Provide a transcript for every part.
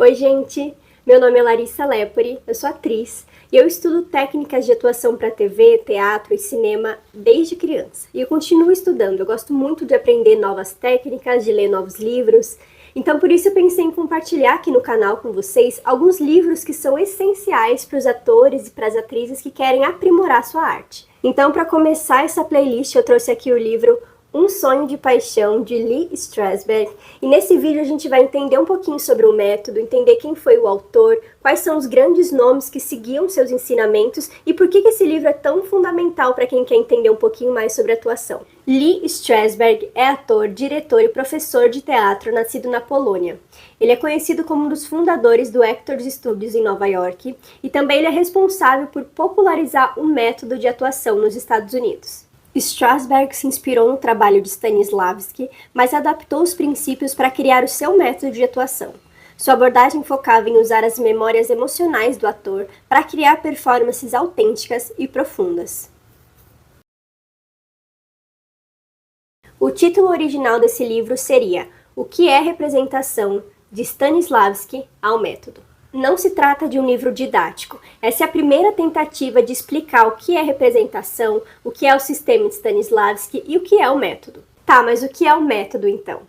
Oi, gente! Meu nome é Larissa Lepori, eu sou atriz e eu estudo técnicas de atuação para TV, teatro e cinema desde criança. E eu continuo estudando, eu gosto muito de aprender novas técnicas, de ler novos livros. Então, por isso eu pensei em compartilhar aqui no canal com vocês alguns livros que são essenciais para os atores e para as atrizes que querem aprimorar sua arte. Então, para começar essa playlist, eu trouxe aqui o livro Um Sonho de Paixão, de Lee Strasberg, e nesse vídeo a gente vai entender um pouquinho sobre o método, entender quem foi o autor, quais são os grandes nomes que seguiam seus ensinamentos e por que esse livro é tão fundamental para quem quer entender um pouquinho mais sobre atuação. Lee Strasberg é ator, diretor e professor de teatro nascido na Polônia. Ele é conhecido como um dos fundadores do Actors Studios em Nova York e também ele é responsável por popularizar o método de atuação nos Estados Unidos. Strasberg se inspirou no trabalho de Stanislavski, mas adaptou os princípios para criar o seu método de atuação. Sua abordagem focava em usar as memórias emocionais do ator para criar performances autênticas e profundas. O título original desse livro seria O que é representação, de Stanislavski ao método. Não se trata de um livro didático. Essa é a primeira tentativa de explicar o que é representação, o que é o sistema de Stanislavski e o que é o método. Tá, mas o que é o método então?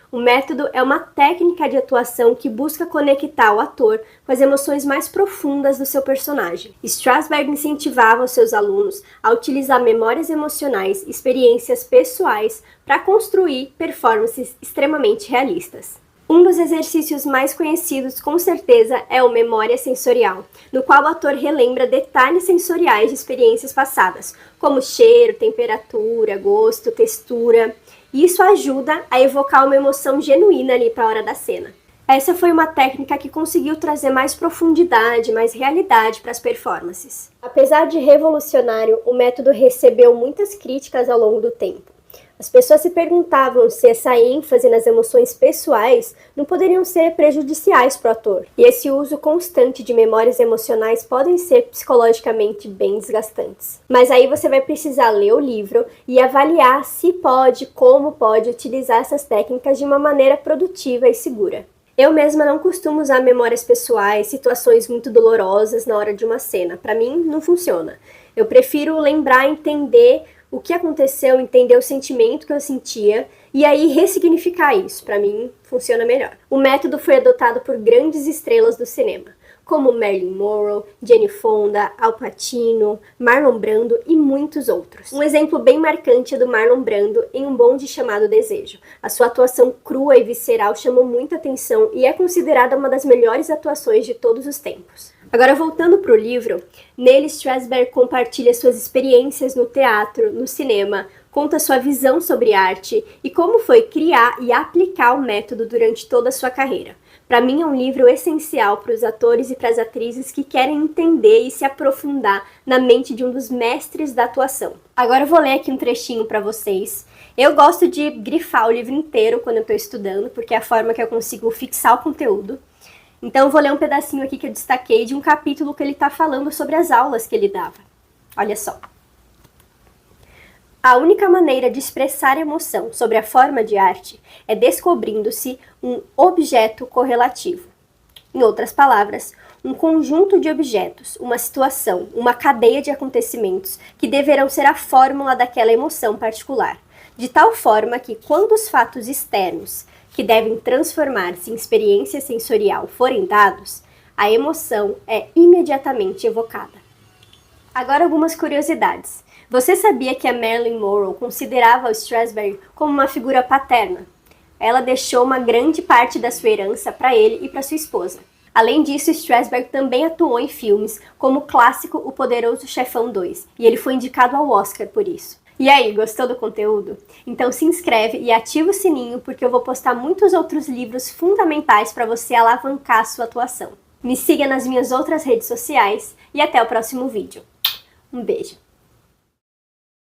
O método é uma técnica de atuação que busca conectar o ator com as emoções mais profundas do seu personagem. Strasberg incentivava os seus alunos a utilizar memórias emocionais, experiências pessoais para construir performances extremamente realistas. Um dos exercícios mais conhecidos, com certeza, é o memória sensorial, no qual o ator relembra detalhes sensoriais de experiências passadas, como cheiro, temperatura, gosto, textura. E isso ajuda a evocar uma emoção genuína ali para a hora da cena. Essa foi uma técnica que conseguiu trazer mais profundidade, mais realidade para as performances. Apesar de revolucionário, o método recebeu muitas críticas ao longo do tempo. As pessoas se perguntavam se essa ênfase nas emoções pessoais não poderiam ser prejudiciais para o ator. E esse uso constante de memórias emocionais podem ser psicologicamente bem desgastantes. Mas aí você vai precisar ler o livro e avaliar se pode, como pode utilizar essas técnicas de uma maneira produtiva e segura. Eu mesma não costumo usar memórias pessoais, situações muito dolorosas na hora de uma cena. Para mim, não funciona. Eu prefiro lembrar, entender o que aconteceu, entender o sentimento que eu sentia e aí ressignificar isso. Para mim, funciona melhor. O método foi adotado por grandes estrelas do cinema, como Marilyn Monroe, Jane Fonda, Al Pacino, Marlon Brando e muitos outros. Um exemplo bem marcante é do Marlon Brando em Um Bonde Chamado Desejo. A sua atuação crua e visceral chamou muita atenção e é considerada uma das melhores atuações de todos os tempos. Agora, voltando para o livro, nele Strasberg compartilha suas experiências no teatro, no cinema, conta sua visão sobre arte e como foi criar e aplicar o método durante toda a sua carreira. Para mim é um livro essencial para os atores e para as atrizes que querem entender e se aprofundar na mente de um dos mestres da atuação. Agora eu vou ler aqui um trechinho para vocês. Eu gosto de grifar o livro inteiro quando eu estou estudando, porque é a forma que eu consigo fixar o conteúdo. Então eu vou ler um pedacinho aqui que eu destaquei de um capítulo que ele está falando sobre as aulas que ele dava. Olha só. A única maneira de expressar emoção sobre a forma de arte é descobrindo-se um objeto correlativo. Em outras palavras, um conjunto de objetos, uma situação, uma cadeia de acontecimentos que deverão ser a fórmula daquela emoção particular, de tal forma que quando os fatos externos, que devem transformar-se em experiência sensorial, forem dados, a emoção é imediatamente evocada. Agora algumas curiosidades. Você sabia que a Marilyn Monroe considerava o Strasberg como uma figura paterna? Ela deixou uma grande parte da sua herança para ele e para sua esposa. Além disso, Strasberg também atuou em filmes como o clássico O Poderoso Chefão 2, e ele foi indicado ao Oscar por isso. E aí, gostou do conteúdo? Então se inscreve e ativa o sininho porque eu vou postar muitos outros livros fundamentais para você alavancar a sua atuação. Me siga nas minhas outras redes sociais e até o próximo vídeo. Um beijo!